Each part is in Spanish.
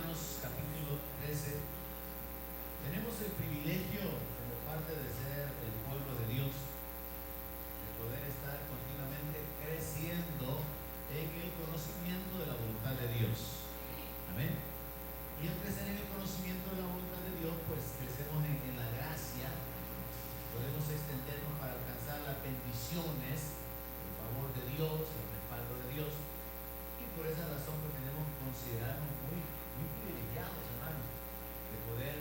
Romanos capítulo 13. Tenemos el privilegio, como parte de ser el pueblo de Dios, de poder estar continuamente creciendo en el conocimiento de la voluntad de Dios. Amén. Y al crecer en el conocimiento de la voluntad de Dios, pues crecemos en la gracia, podemos extendernos para alcanzar las bendiciones, el favor de Dios, el respaldo de Dios. Y por esa razón pues tenemos que considerarnos muy privilegiados, hermanos, de poder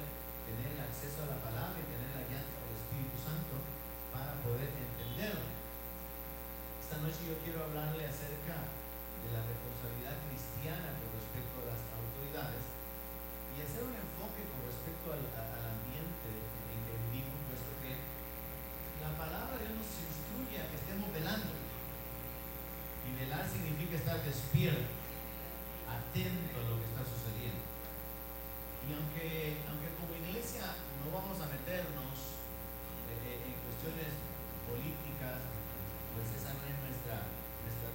tener acceso a la palabra y tener la guía del Espíritu Santo para poder entenderlo. Esta noche yo quiero hablarle acerca de la responsabilidad cristiana con respecto a las autoridades y hacer un enfoque con respecto al ambiente en que vivimos, puesto que la palabra de Dios nos instruye a que estemos velando. Y velar significa estar despierto, atento a lo que está sucediendo. Y aunque como iglesia no vamos a meternos en cuestiones políticas, pues esa no es nuestra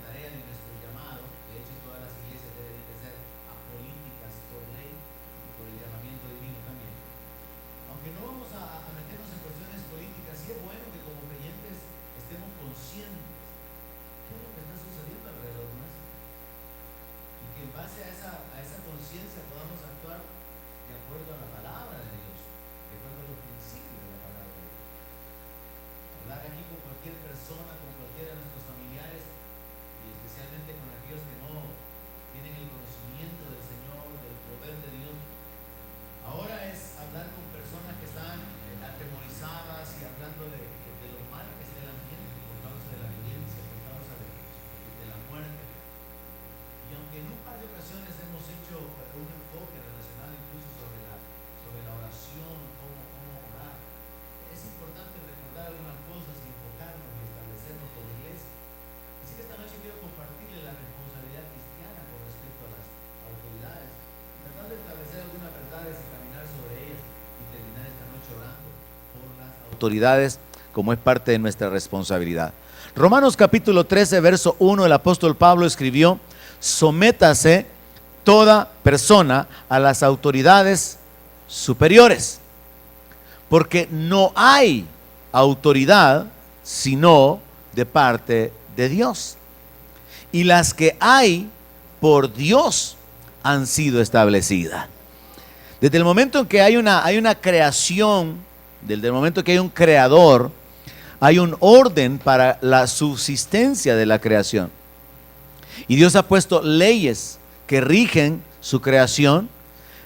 tarea ni nuestro llamado. De hecho, todas las iglesias deben de ser apolíticas por ley y por el llamamiento divino también. Aunque no vamos a meternos en cuestiones políticas, sí es bueno que como creyentes estemos conscientes qué es lo que está sucediendo alrededor nuestro, y que en base a esa conciencia podamos actuar de acuerdo a la palabra de Dios, de acuerdo a los principios de la palabra de Dios. Hablar aquí con cualquier persona, con cualquiera de nuestros familiares, y especialmente con aquellos que no tienen el conocimiento del Señor, del poder de Dios. Ahora es hablar con personas que están atemorizadas y hablando de lo mal que está el ambiente por causa de la violencia, por causa de la muerte. Y aunque en un par de ocasiones hemos hecho un enfoque relacionado incluso sobre la oración, cómo orar, es importante recordar algunas cosas y enfocarnos y establecernos como iglesia. Así que esta noche quiero compartirle la responsabilidad cristiana con respecto a las autoridades, tratar de establecer algunas verdades y caminar sobre ellas y terminar esta noche orando por las autoridades como es parte de nuestra responsabilidad. Romanos capítulo 13, verso 1, el apóstol Pablo escribió: sométase toda persona a las autoridades superiores, porque no hay autoridad sino de parte de Dios, y las que hay por Dios han sido establecidas. Desde el momento en que hay una creación, desde el momento que hay un creador, hay un orden para la subsistencia de la creación. Y Dios ha puesto leyes que rigen su creación,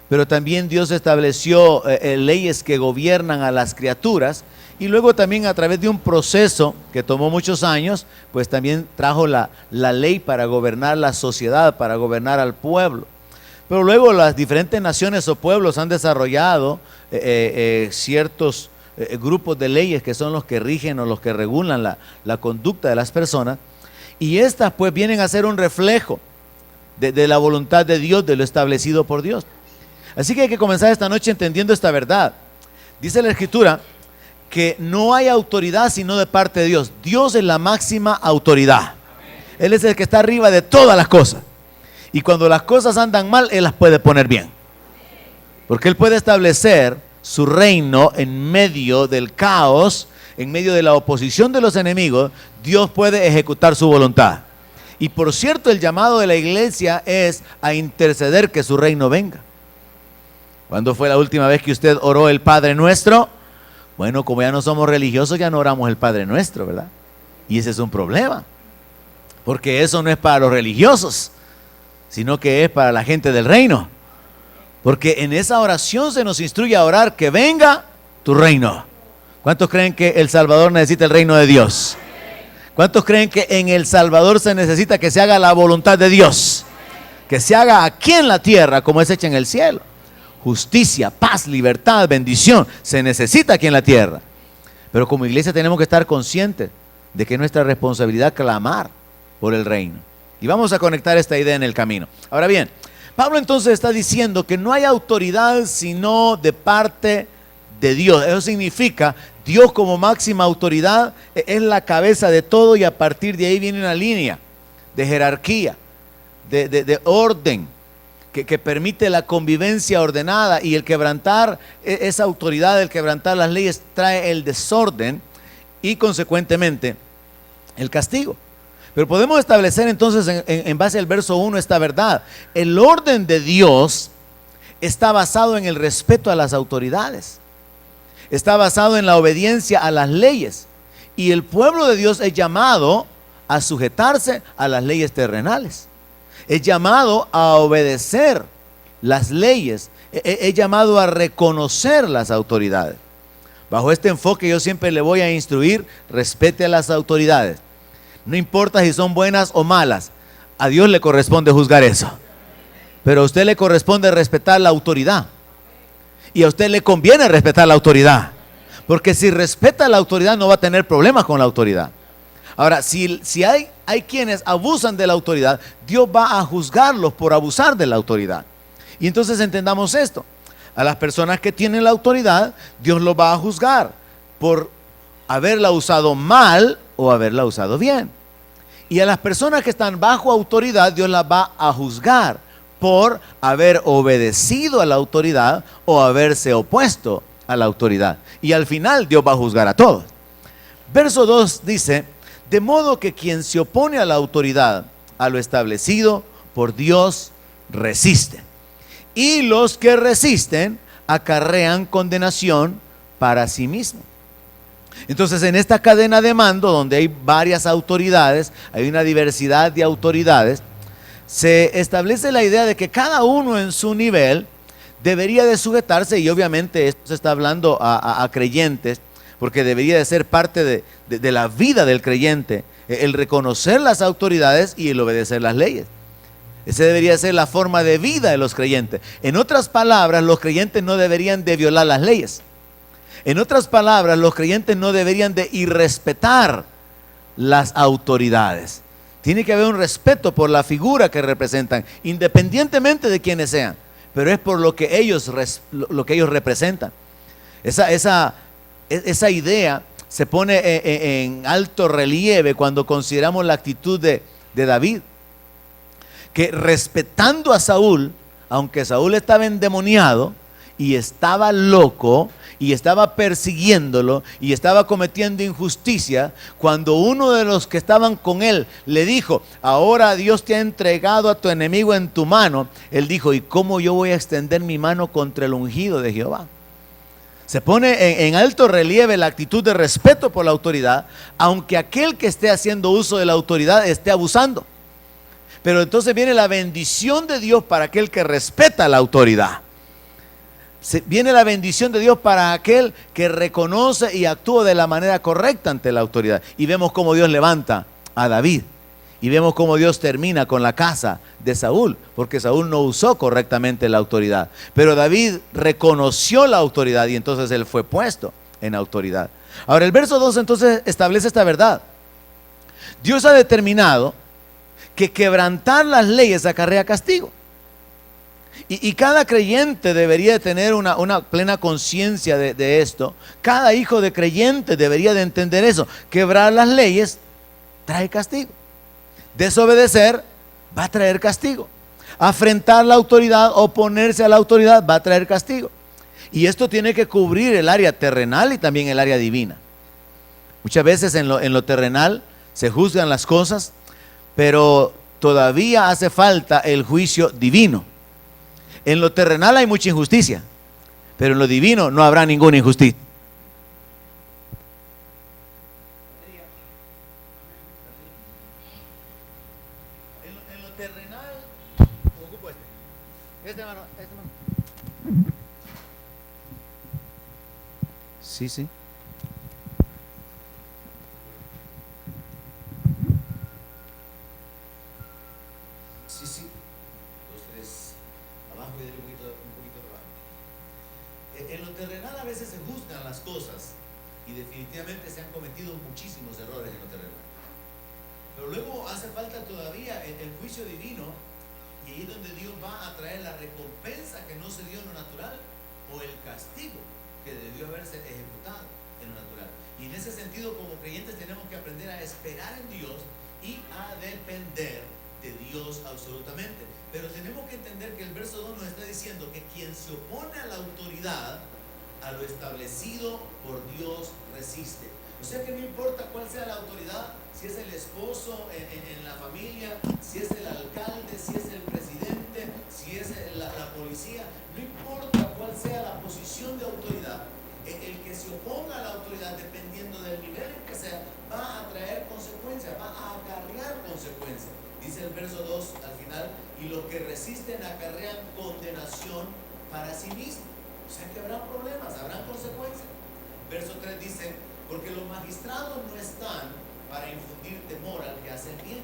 pero también Dios estableció leyes que gobiernan a las criaturas, y luego también a través de un proceso que tomó muchos años, pues también trajo la ley para gobernar la sociedad, para gobernar al pueblo. Pero luego las diferentes naciones o pueblos han desarrollado ciertos grupos de leyes que son los que rigen o los que regulan la conducta de las personas, y estas pues vienen a ser un reflejo de la voluntad de Dios, de lo establecido por Dios. Así que hay que comenzar esta noche entendiendo esta verdad. Dice la Escritura que no hay autoridad sino de parte de Dios. Dios es la máxima autoridad. Él es el que está arriba de todas las cosas. Y cuando las cosas andan mal, Él las puede poner bien. Porque Él puede establecer su reino en medio del caos, en medio de la oposición de los enemigos. Dios puede ejecutar su voluntad. Y por cierto, el llamado de la iglesia es a interceder que su reino venga. ¿Cuándo fue la última vez que usted oró el Padre Nuestro? Bueno, como ya no somos religiosos, ya no oramos el Padre Nuestro, ¿verdad? Y ese es un problema, porque eso no es para los religiosos, sino que es para la gente del reino. Porque en esa oración se nos instruye a orar que venga tu reino. ¿Cuántos creen que El Salvador necesita el reino de Dios? ¿Cuántos creen que en El Salvador se necesita que se haga la voluntad de Dios? Que se haga aquí en la tierra como es hecha en el cielo. Justicia, paz, libertad, bendición, se necesita aquí en la tierra. Pero como iglesia tenemos que estar conscientes de que es nuestra responsabilidad clamar por el reino. Y vamos a conectar esta idea en el camino. Ahora bien, Pablo entonces está diciendo que no hay autoridad sino de parte de Dios. Eso significa Dios como máxima autoridad es la cabeza de todo, y a partir de ahí viene una línea de jerarquía, de orden. que permite la convivencia ordenada, y el quebrantar esa autoridad, el quebrantar las leyes, trae el desorden y consecuentemente el castigo. Pero podemos establecer entonces en base al verso 1 esta verdad: el orden de Dios está basado en el respeto a las autoridades, está basado en la obediencia a las leyes, y el pueblo de Dios es llamado a sujetarse a las leyes terrenales, es llamado a obedecer las leyes, es llamado a reconocer las autoridades. Bajo este enfoque yo siempre le voy a instruir: respete a las autoridades. No importa si son buenas o malas, a Dios le corresponde juzgar eso. Pero a usted le corresponde respetar la autoridad. Y a usted le conviene respetar la autoridad. Porque si respeta la autoridad no va a tener problemas con la autoridad. Ahora, si hay quienes abusan de la autoridad, Dios va a juzgarlos por abusar de la autoridad. Y entonces entendamos esto: a las personas que tienen la autoridad, Dios los va a juzgar por haberla usado mal o haberla usado bien. Y a las personas que están bajo autoridad, Dios las va a juzgar por haber obedecido a la autoridad o haberse opuesto a la autoridad. Y al final Dios va a juzgar a todos. Verso 2 dice: de modo que quien se opone a la autoridad, a lo establecido por Dios, resiste. Y los que resisten acarrean condenación para sí mismos. Entonces, en esta cadena de mando, donde hay varias autoridades, hay una diversidad de autoridades, se establece la idea de que cada uno en su nivel debería de sujetarse, y obviamente esto se está hablando a creyentes, porque debería de ser parte de la vida del creyente, el reconocer las autoridades y el obedecer las leyes. Esa debería ser la forma de vida de los creyentes. En otras palabras, los creyentes no deberían de violar las leyes. En otras palabras, los creyentes no deberían de irrespetar las autoridades. Tiene que haber un respeto por la figura que representan, independientemente de quienes sean, pero es por lo que ellos representan. Esa idea se pone en alto relieve cuando consideramos la actitud de David, que respetando a Saúl, aunque Saúl estaba endemoniado y estaba loco y estaba persiguiéndolo y estaba cometiendo injusticia, cuando uno de los que estaban con él le dijo: ahora Dios te ha entregado a tu enemigo en tu mano, él dijo: ¿y cómo yo voy a extender mi mano contra el ungido de Jehová? Se pone en alto relieve la actitud de respeto por la autoridad, aunque aquel que esté haciendo uso de la autoridad esté abusando. Pero entonces viene la bendición de Dios para aquel que respeta la autoridad. Viene la bendición de Dios para aquel que reconoce y actúa de la manera correcta ante la autoridad. Y vemos cómo Dios levanta a David. Y vemos cómo Dios termina con la casa de Saúl, porque Saúl no usó correctamente la autoridad. Pero David reconoció la autoridad y entonces él fue puesto en autoridad. Ahora el verso 2 entonces establece esta verdad. Dios ha determinado que quebrantar las leyes acarrea castigo. Y cada creyente debería de tener una plena conciencia de esto. Cada hijo de creyente debería de entender eso. Quebrar las leyes trae castigo. Desobedecer va a traer castigo. Afrentar la autoridad, oponerse a la autoridad va a traer castigo. Y esto tiene que cubrir el área terrenal y también el área divina. Muchas veces en lo terrenal se juzgan las cosas, pero todavía hace falta el juicio divino. En lo terrenal hay mucha injusticia, pero en lo divino no habrá ninguna injusticia. En lo terrenal, ocupo este mano. Sí, sí. Sí. 2, 3. Abajo y un poquito abajo. En lo terrenal a veces se juzgan las cosas y definitivamente se han cometido muchísimos errores en lo terrenal. Pero luego hace falta todavía el juicio divino, y ahí es donde Dios va a traer la recompensa que no se dio en lo natural o el castigo que debió haberse ejecutado en lo natural. Y en ese sentido, como creyentes tenemos que aprender a esperar en Dios y a depender de Dios absolutamente. Pero tenemos que entender que el verso 2 nos está diciendo que quien se opone a la autoridad, a lo establecido por Dios, resiste. O sea que no importa cuál sea la autoridad, si es el esposo en la familia, si es el alcalde, si es el presidente, si es la policía, no importa cuál sea la posición de autoridad, el que se oponga a la autoridad, dependiendo del nivel en que sea, va a traer consecuencias, va a acarrear consecuencias. Dice el verso 2 al final, y los que resisten acarrean condenación para sí mismos. O sea que habrá problemas, habrán consecuencias. Verso 3 dice, porque los magistrados no están para infundir temor al que hace el bien,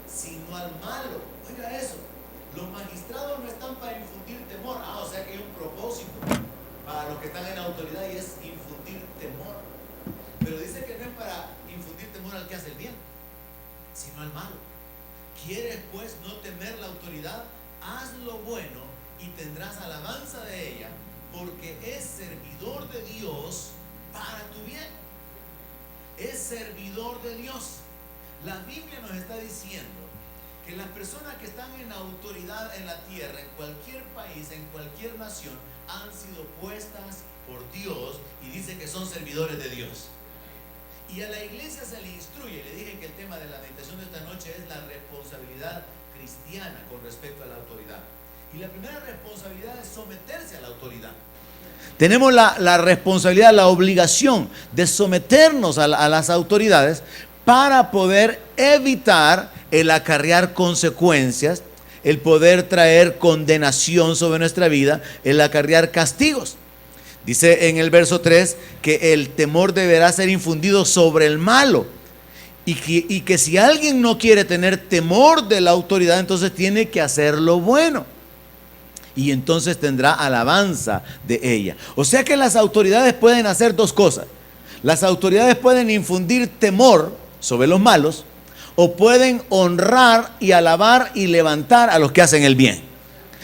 sino al malo. Oiga eso, los magistrados no están para infundir temor. O sea que hay un propósito para los que están en autoridad y es infundir temor. Pero dice que no es para infundir temor al que hace el bien, sino al malo. ¿Quieres pues no temer la autoridad? Haz lo bueno y tendrás alabanza de ella, porque es servidor de Dios para tu bien. Es servidor de Dios. La Biblia nos está diciendo que las personas que están en autoridad en la tierra, en cualquier país, en cualquier nación, han sido puestas por Dios y dice que son servidores de Dios. Y a la iglesia se le instruye, le dije que el tema de la meditación de esta noche es la responsabilidad cristiana con respecto a la autoridad. Y la primera responsabilidad es someterse a la autoridad. Tenemos la responsabilidad, la obligación de someternos a las autoridades para poder evitar el acarrear consecuencias, el poder traer condenación sobre nuestra vida, el acarrear castigos. Dice en el verso 3 que el temor deberá ser infundido sobre el malo y que si alguien no quiere tener temor de la autoridad, entonces tiene que hacer lo bueno. Y entonces tendrá alabanza de ella. O sea que las autoridades pueden hacer dos cosas. Las autoridades pueden infundir temor sobre los malos o pueden honrar y alabar y levantar a los que hacen el bien.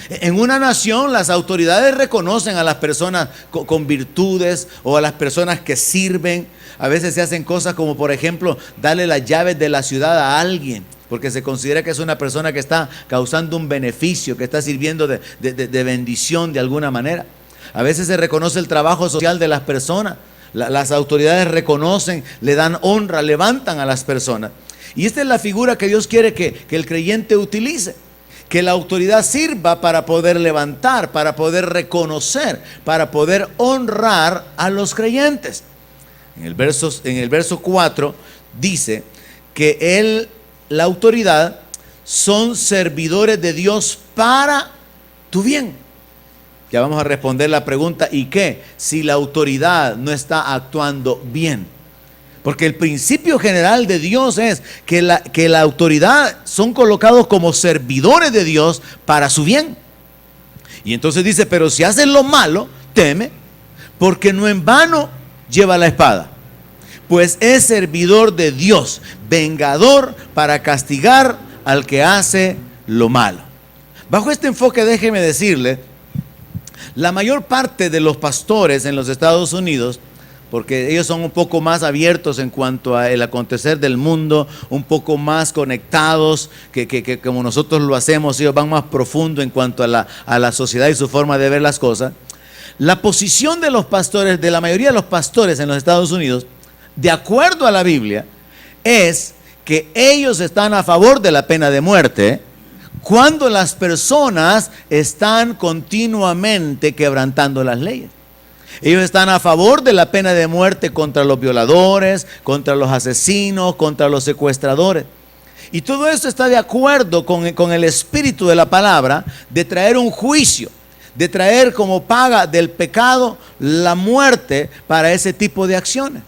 En una nación las autoridades reconocen a las personas con virtudes o a las personas que sirven. A veces se hacen cosas como, por ejemplo, darle las llaves de la ciudad a alguien, porque se considera que es una persona que está causando un beneficio, que está sirviendo de bendición de alguna manera. A veces se reconoce el trabajo social de las personas. Las autoridades reconocen, le dan honra, levantan a las personas. Y esta es la figura que Dios quiere que el creyente utilice. Que la autoridad sirva para poder levantar, para poder reconocer, para poder honrar a los creyentes. En el verso 4 dice que la autoridad son servidores de Dios para tu bien. Ya vamos a responder la pregunta, ¿y qué? Si la autoridad no está actuando bien. Porque el principio general de Dios es que la autoridad son colocados como servidores de Dios para su bien. Y entonces dice, pero si hacen lo malo, teme, porque no en vano lleva la espada. Pues es servidor de Dios, vengador para castigar al que hace lo malo. Bajo este enfoque, déjeme decirle, la mayor parte de los pastores en los Estados Unidos, porque ellos son un poco más abiertos en cuanto al acontecer del mundo, un poco más conectados que como nosotros lo hacemos, ellos van más profundo en cuanto a la sociedad y su forma de ver las cosas. La posición de los pastores, de la mayoría de los pastores en los Estados Unidos, de acuerdo a la Biblia, es que ellos están a favor de la pena de muerte cuando las personas están continuamente quebrantando las leyes. Ellos están a favor de la pena de muerte contra los violadores, contra los asesinos, contra los secuestradores. Y todo esto está de acuerdo con el espíritu de la palabra de traer un juicio, de traer como paga del pecado la muerte para ese tipo de acciones.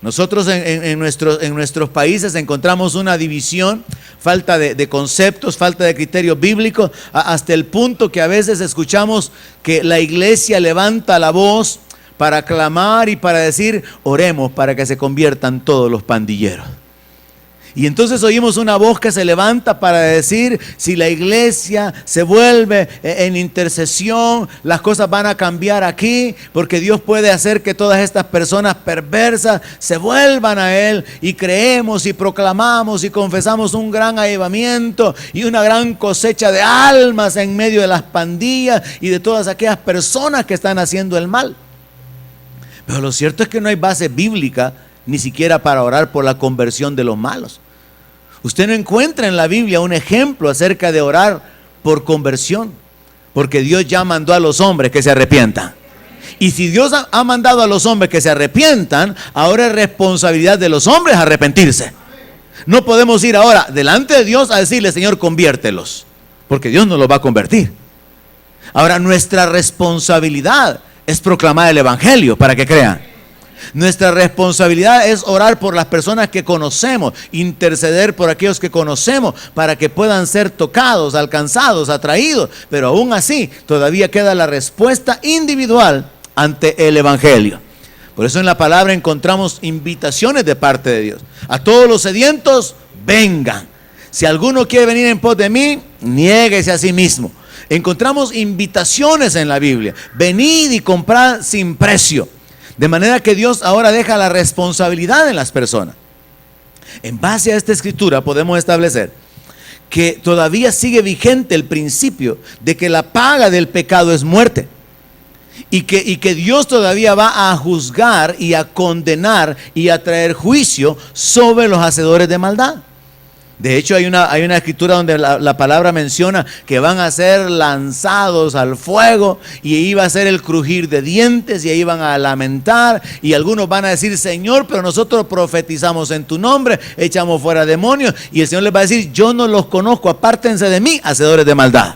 Nosotros en nuestros países encontramos una división, falta de conceptos, falta de criterios bíblicos, hasta el punto que a veces escuchamos que la iglesia levanta la voz para clamar y para decir, oremos para que se conviertan todos los pandilleros. Y entonces oímos una voz que se levanta para decir, si la iglesia se vuelve en intercesión, las cosas van a cambiar aquí, porque Dios puede hacer que todas estas personas perversas se vuelvan a Él, y creemos y proclamamos y confesamos un gran avivamiento y una gran cosecha de almas en medio de las pandillas y de todas aquellas personas que están haciendo el mal. Pero lo cierto es que no hay base bíblica ni siquiera para orar por la conversión de los malos. Usted no encuentra en la Biblia un ejemplo acerca de orar por conversión, porque Dios ya mandó a los hombres que se arrepientan. Y si Dios ha mandado a los hombres que se arrepientan, ahora es responsabilidad de los hombres arrepentirse. No podemos ir ahora delante de Dios a decirle, Señor, conviértelos, porque Dios no los va a convertir. Ahora, nuestra responsabilidad es proclamar el evangelio para que crean. Nuestra responsabilidad es orar por las personas que conocemos, interceder por aquellos que conocemos para que puedan ser tocados, alcanzados, atraídos. Pero aún así, todavía queda la respuesta individual ante el evangelio. Por eso en la palabra encontramos invitaciones de parte de Dios. A todos los sedientos, vengan. Si alguno quiere venir en pos de mí, niéguese a sí mismo. Encontramos invitaciones en la Biblia. Venid y comprad sin precio. De manera que Dios ahora deja la responsabilidad en las personas. En base a esta escritura podemos establecer que todavía sigue vigente el principio de que la paga del pecado es muerte. Y que Dios todavía va a juzgar y a condenar y a traer juicio sobre los hacedores de maldad. De hecho, hay una escritura donde la palabra menciona que van a ser lanzados al fuego, y ahí va a ser el crujir de dientes, y ahí van a lamentar, y algunos van a decir, Señor, pero nosotros profetizamos en tu nombre, echamos fuera demonios, y el Señor les va a decir, yo no los conozco, apártense de mí, hacedores de maldad.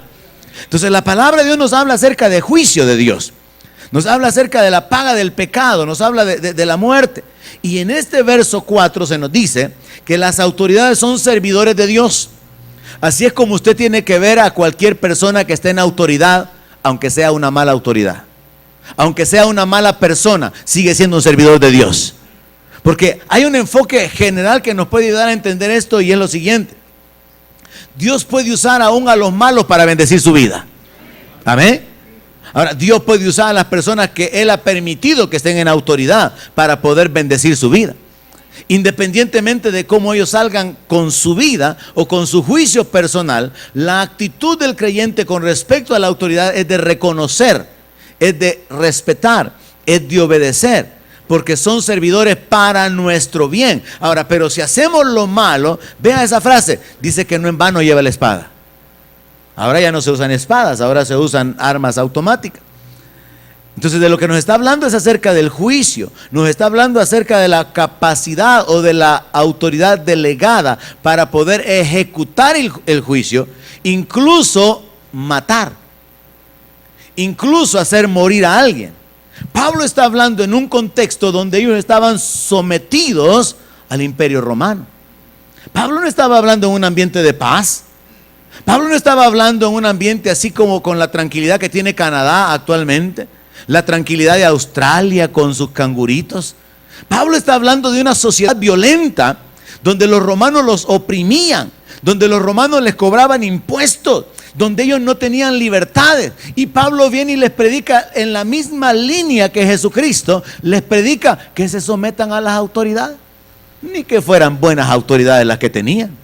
Entonces la palabra de Dios nos habla acerca de juicio de Dios, nos habla acerca de la paga del pecado, nos habla de la muerte. Y en este verso 4 se nos dice que las autoridades son servidores de Dios. Así es como usted tiene que ver a cualquier persona que esté en autoridad, aunque sea una mala autoridad, aunque sea una mala persona, sigue siendo un servidor de Dios. Porque hay un enfoque general que nos puede ayudar a entender esto, y es lo siguiente: Dios puede usar aún a los malos para bendecir su vida. Amén. Ahora, Dios puede usar a las personas que Él ha permitido que estén en autoridad para poder bendecir su vida. Independientemente de cómo ellos salgan con su vida o con su juicio personal, la actitud del creyente con respecto a la autoridad es de reconocer, es de respetar, es de obedecer, porque son servidores para nuestro bien. Ahora, pero si hacemos lo malo, vea esa frase, dice que no en vano lleva la espada. Ahora ya no se usan espadas, ahora se usan armas automáticas. Entonces, de lo que nos está hablando es acerca del juicio, nos está hablando acerca de la capacidad o de la autoridad delegada para poder ejecutar el juicio, incluso matar, incluso hacer morir a alguien. Pablo está hablando en un contexto donde ellos estaban sometidos al imperio romano. Pablo no estaba hablando en un ambiente de paz. Pablo no estaba hablando en un ambiente así como con la tranquilidad que tiene Canadá actualmente, la tranquilidad de Australia con sus canguritos. Pablo está hablando de una sociedad violenta donde los romanos los oprimían, donde los romanos les cobraban impuestos, donde ellos no tenían libertades. Y Pablo viene y les predica en la misma línea que Jesucristo, les predica que se sometan a las autoridades, ni que fueran buenas autoridades las que tenían.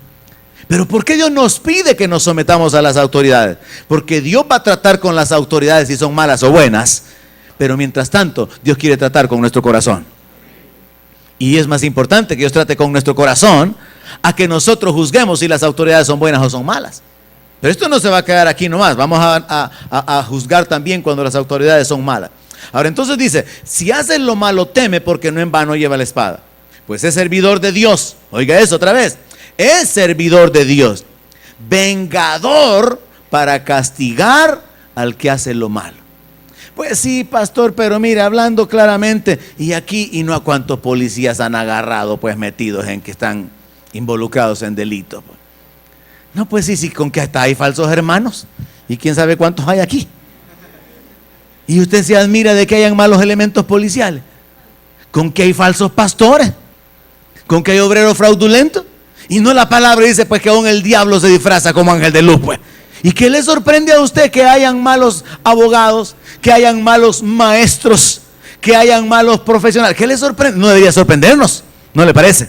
Pero ¿por qué Dios nos pide que nos sometamos a las autoridades? Porque Dios va a tratar con las autoridades si son malas o buenas, pero mientras tanto Dios quiere tratar con nuestro corazón. Y es más importante que Dios trate con nuestro corazón a que nosotros juzguemos si las autoridades son buenas o son malas. Pero esto no se va a quedar aquí nomás, vamos a juzgar también cuando las autoridades son malas. Ahora entonces dice, si haces lo malo, teme, porque no en vano lleva la espada. Pues es servidor de Dios. Oiga eso otra vez. Es servidor de Dios, vengador para castigar al que hace lo malo. Pues sí, pastor, pero mire, hablando claramente, y aquí, y no a cuántos policías han agarrado, pues metidos en que están involucrados en delitos. No, pues sí, con que hasta hay falsos hermanos, y quién sabe cuántos hay aquí. Y usted se admira de que hayan malos elementos policiales, con que hay falsos pastores, con que hay obreros fraudulentos. Y no la palabra dice pues que aún el diablo se disfraza como ángel de luz, pues. ¿Y qué le sorprende a usted que hayan malos abogados, que hayan malos maestros, que hayan malos profesionales? ¿Qué le sorprende? No debería sorprendernos, ¿no le parece?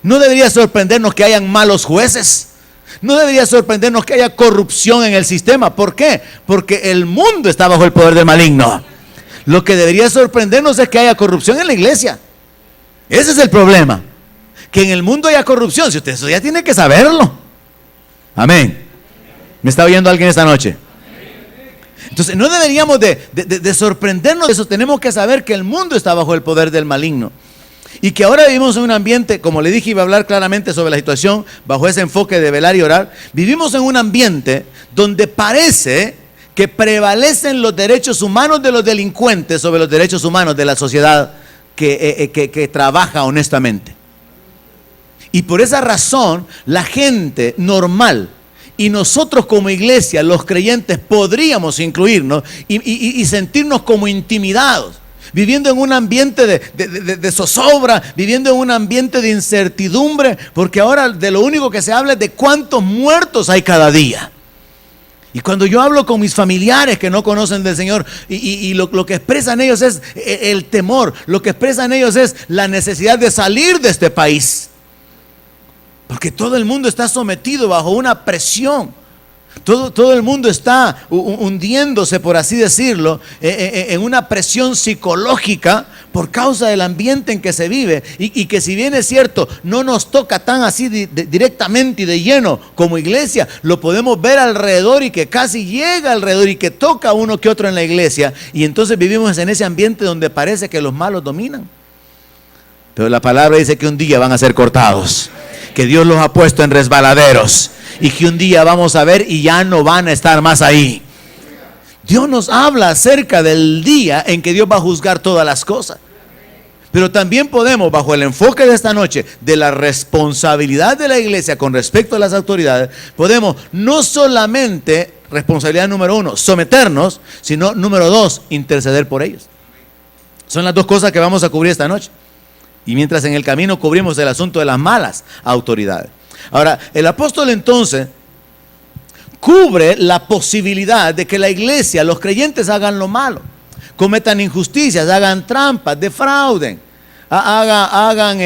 No debería sorprendernos que hayan malos jueces. No debería sorprendernos que haya corrupción en el sistema. ¿Por qué? Porque el mundo está bajo el poder del maligno. Lo que debería sorprendernos es que haya corrupción en la iglesia. Ese es el problema. Que en el mundo haya corrupción. Si usted eso ya tiene que saberlo. Amén. ¿Me está oyendo alguien esta noche? Entonces no deberíamos de sorprendernos de eso. Tenemos que saber que el mundo está bajo el poder del maligno. Y que ahora vivimos en un ambiente, como le dije, iba a hablar claramente sobre la situación bajo ese enfoque de velar y orar. Vivimos en un ambiente donde parece que prevalecen los derechos humanos de los delincuentes sobre los derechos humanos de la sociedad que trabaja honestamente. Y por esa razón, la gente normal y nosotros como iglesia, los creyentes, podríamos incluirnos y sentirnos como intimidados. Viviendo en un ambiente de zozobra, viviendo en un ambiente de incertidumbre, porque ahora de lo único que se habla es de cuántos muertos hay cada día. Y cuando yo hablo con mis familiares que no conocen del Señor, y lo que expresan ellos es el temor, lo que expresan ellos es la necesidad de salir de este país. Porque todo el mundo está sometido bajo una presión. Todo el mundo está hundiéndose, por así decirlo, en una presión psicológica por causa del ambiente en que se vive. Y que si bien es cierto, no nos toca tan así directamente y de lleno como iglesia, lo podemos ver alrededor y que casi llega alrededor y que toca uno que otro en la iglesia. Y entonces vivimos en ese ambiente donde parece que los malos dominan. Pero la palabra dice que un día van a ser cortados, que Dios los ha puesto en resbaladeros. Y que un día vamos a ver y ya no van a estar más ahí. Dios nos habla acerca del día en que Dios va a juzgar todas las cosas. Pero también podemos, bajo el enfoque de esta noche, de la responsabilidad de la iglesia con respecto a las autoridades, podemos no solamente, responsabilidad número 1, someternos, sino número 2, interceder por ellos. Son las dos cosas que vamos a cubrir esta noche. Y mientras en el camino cubrimos el asunto de las malas autoridades. Ahora, el apóstol entonces cubre la posibilidad de que la iglesia, los creyentes hagan lo malo, cometan injusticias, hagan trampas, defrauden, hagan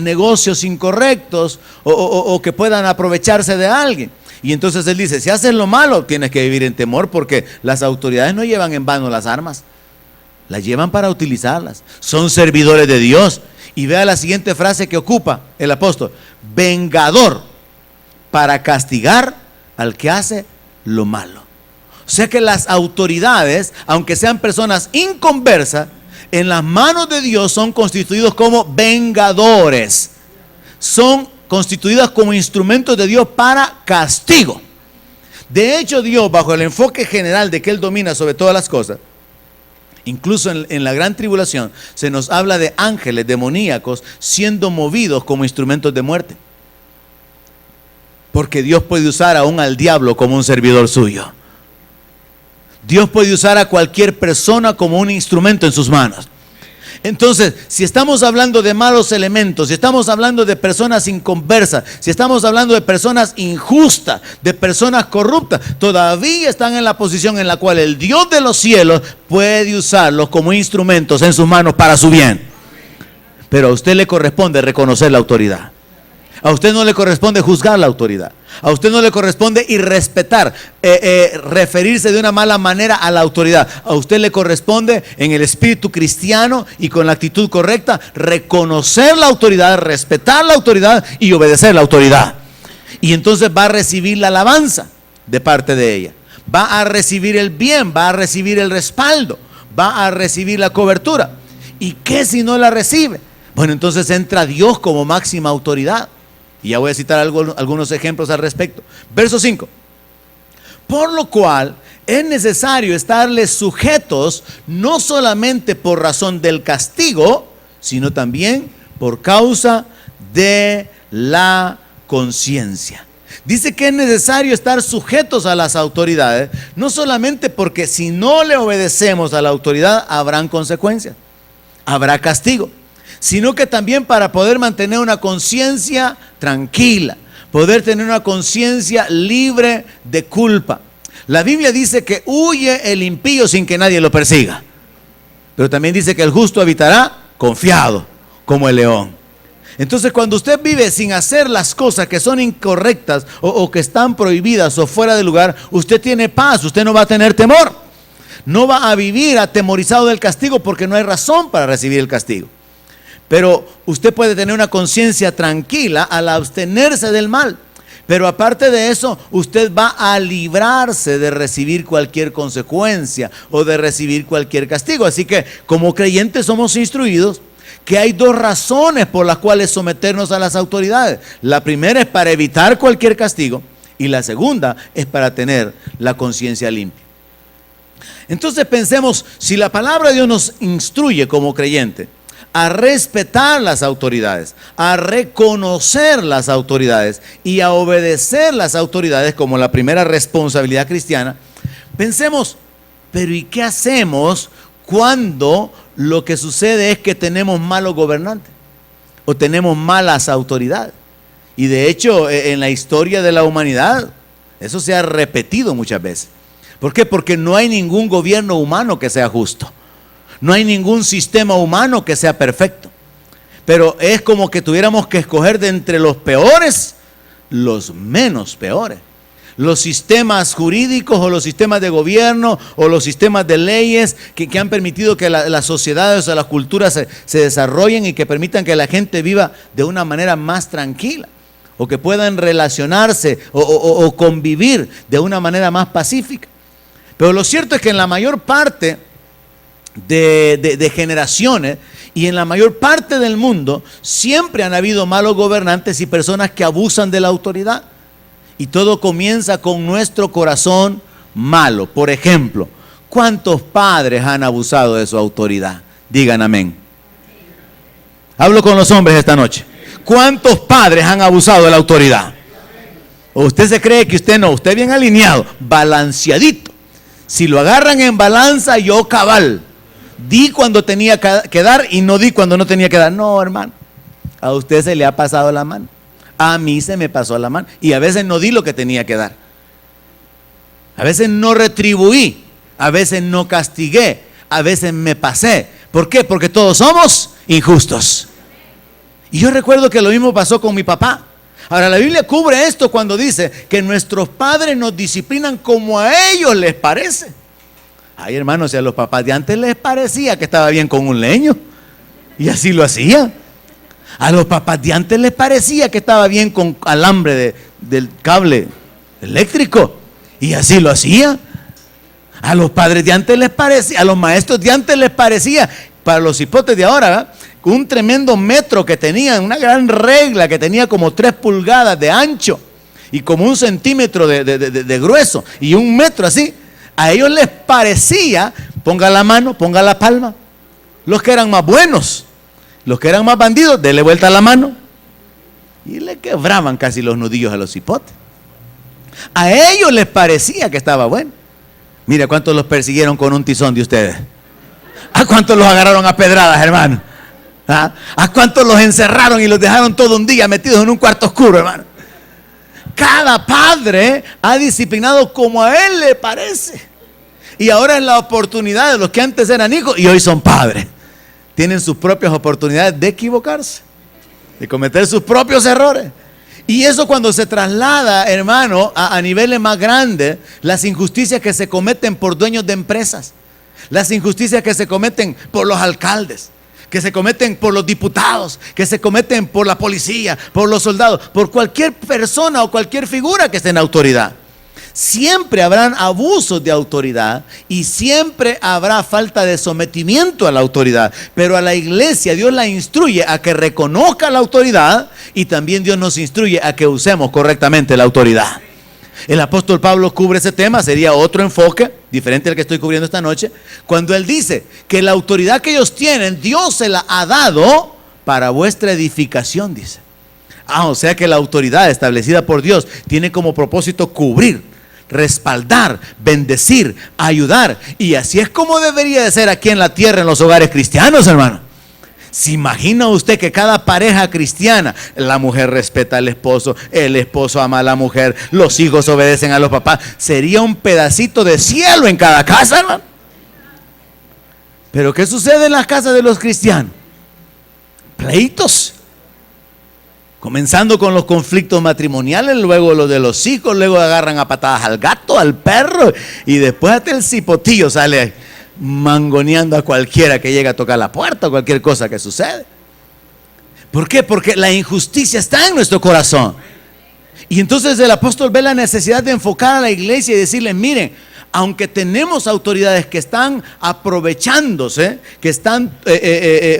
negocios incorrectos o que puedan aprovecharse de alguien. Y entonces él dice, si haces lo malo, tienes que vivir en temor, porque las autoridades no llevan en vano las armas, las llevan para utilizarlas, son servidores de Dios. Y vea la siguiente frase que ocupa el apóstol: vengador para castigar al que hace lo malo. O sea que las autoridades, aunque sean personas inconversas, en las manos de Dios son constituidos como vengadores. Son constituidas como instrumentos de Dios para castigo. De hecho, Dios, bajo el enfoque general de que Él domina sobre todas las cosas, incluso en la gran tribulación, se nos habla de ángeles demoníacos siendo movidos como instrumentos de muerte. Porque Dios puede usar aún al diablo como un servidor suyo. Dios puede usar a cualquier persona como un instrumento en sus manos. Entonces, si estamos hablando de malos elementos, si estamos hablando de personas inconversas, si estamos hablando de personas injustas, de personas corruptas, todavía están en la posición en la cual el Dios de los cielos puede usarlos como instrumentos en sus manos para su bien. Pero a usted le corresponde reconocer la autoridad. A usted no le corresponde juzgar la autoridad. A usted no le corresponde irrespetar, referirse de una mala manera a la autoridad. A usted le corresponde, en el espíritu cristiano y con la actitud correcta, reconocer la autoridad, respetar la autoridad y obedecer la autoridad. Y entonces va a recibir la alabanza de parte de ella. Va a recibir el bien, va a recibir el respaldo, va a recibir la cobertura. ¿Y qué si no la recibe? Bueno, entonces entra Dios como máxima autoridad. Y ya voy a citar algunos ejemplos al respecto. Verso 5. Por lo cual es necesario estarles sujetos, no solamente por razón del castigo, sino también por causa de la conciencia. Dice que es necesario estar sujetos a las autoridades, no solamente porque si no le obedecemos a la autoridad habrán consecuencias, habrá castigo, sino que también para poder mantener una conciencia tranquila, poder tener una conciencia libre de culpa. La Biblia dice que huye el impío sin que nadie lo persiga, pero también dice que el justo habitará confiado como el león. Entonces, cuando usted vive sin hacer las cosas que son incorrectas o que están prohibidas o fuera de lugar, usted tiene paz, usted no va a tener temor. No va a vivir atemorizado del castigo porque no hay razón para recibir el castigo. Pero usted puede tener una conciencia tranquila al abstenerse del mal. Pero aparte de eso, usted va a librarse de recibir cualquier consecuencia o de recibir cualquier castigo. Así que como creyentes somos instruidos que hay dos razones por las cuales someternos a las autoridades. La primera es para evitar cualquier castigo y la segunda es para tener la conciencia limpia. Entonces pensemos, si la palabra de Dios nos instruye como creyente a respetar las autoridades, a reconocer las autoridades y a obedecer las autoridades como la primera responsabilidad cristiana, pensemos, pero ¿y qué hacemos cuando lo que sucede es que tenemos malos gobernantes o tenemos malas autoridades? Y de hecho, en la historia de la humanidad, eso se ha repetido muchas veces. ¿Por qué? Porque no hay ningún gobierno humano que sea justo. No hay ningún sistema humano que sea perfecto. Pero es como que tuviéramos que escoger de entre los peores, los menos peores. Los sistemas jurídicos o los sistemas de gobierno o los sistemas de leyes que han permitido que las sociedades o las culturas se desarrollen y que permitan que la gente viva de una manera más tranquila, o que puedan relacionarse o convivir de una manera más pacífica. Pero lo cierto es que en la mayor parte de generaciones y en la mayor parte del mundo siempre han habido malos gobernantes y personas que abusan de la autoridad. Y todo comienza con nuestro corazón malo. Por ejemplo, ¿cuántos padres han abusado de su autoridad? Digan amén. Hablo con los hombres esta noche. ¿Cuántos padres han abusado de la autoridad? ¿O usted se cree que usted no? Usted bien alineado, balanceadito. Si lo agarran en balanza, yo cabal. Di cuando tenía que dar y no di cuando no tenía que dar. No, hermano. A usted se le ha pasado la mano. A mí se me pasó la mano. Y a veces no di lo que tenía que dar. A veces no retribuí. A veces no castigué. A veces me pasé. ¿Por qué? Porque todos somos injustos. Y yo recuerdo que lo mismo pasó con mi papá. Ahora la Biblia cubre esto cuando dice que nuestros padres nos disciplinan como a ellos les parece. Ay, hermanos, si a los papás de antes les parecía que estaba bien con un leño, y así lo hacían. A los papás de antes les parecía que estaba bien con alambre del cable eléctrico, y así lo hacían. A los padres de antes les parecía, a los maestros de antes les parecía, para los hipotes de ahora, ¿verdad?, un tremendo metro que tenía, una gran regla que tenía como 3 pulgadas de ancho y como 1 centímetro de grueso y 1 metro así. A ellos les parecía, ponga la mano, ponga la palma. Los que eran más buenos, los que eran más bandidos, dele vuelta a la mano. Y le quebraban casi los nudillos a los hipotes. A ellos les parecía que estaba bueno. Mira cuántos los persiguieron con un tizón de ustedes. ¿A cuántos los agarraron a pedradas, hermano? ¿Ah? ¿A cuántos los encerraron y los dejaron todo un día metidos en un cuarto oscuro, hermano? Cada padre ha disciplinado como a él le parece. Y ahora es la oportunidad de los que antes eran hijos y hoy son padres. Tienen sus propias oportunidades de equivocarse, de cometer sus propios errores. Y eso cuando se traslada, hermano, a niveles más grandes, las injusticias que se cometen por dueños de empresas, las injusticias que se cometen por los alcaldes, que se cometen por los diputados, que se cometen por la policía, por los soldados, por cualquier persona o cualquier figura que esté en autoridad. Siempre habrán abusos de autoridad y siempre habrá falta de sometimiento a la autoridad. Pero a la iglesia Dios la instruye a que reconozca la autoridad y también Dios nos instruye a que usemos correctamente la autoridad. El apóstol Pablo cubre ese tema, sería otro enfoque, diferente al que estoy cubriendo esta noche, cuando él dice que la autoridad que ellos tienen, Dios se la ha dado para vuestra edificación, dice. O sea que la autoridad establecida por Dios tiene como propósito cubrir, respaldar, bendecir, ayudar. Y así es como debería de ser aquí en la tierra, en los hogares cristianos, hermano. ¿Se imagina usted que cada pareja cristiana, la mujer respeta al esposo, el esposo ama a la mujer, los hijos obedecen a los papás? Sería un pedacito de cielo en cada casa, hermano. Pero ¿qué sucede en las casas de los cristianos? Pleitos. Comenzando con los conflictos matrimoniales, luego los de los hijos, luego agarran a patadas al gato, al perro, y después hasta el cipotillo sale mangoneando a cualquiera que llegue a tocar la puerta o cualquier cosa que sucede. ¿Por qué? Porque la injusticia está en nuestro corazón. Y entonces el apóstol ve la necesidad de enfocar a la iglesia y decirle: miren, aunque tenemos autoridades que están aprovechándose, que están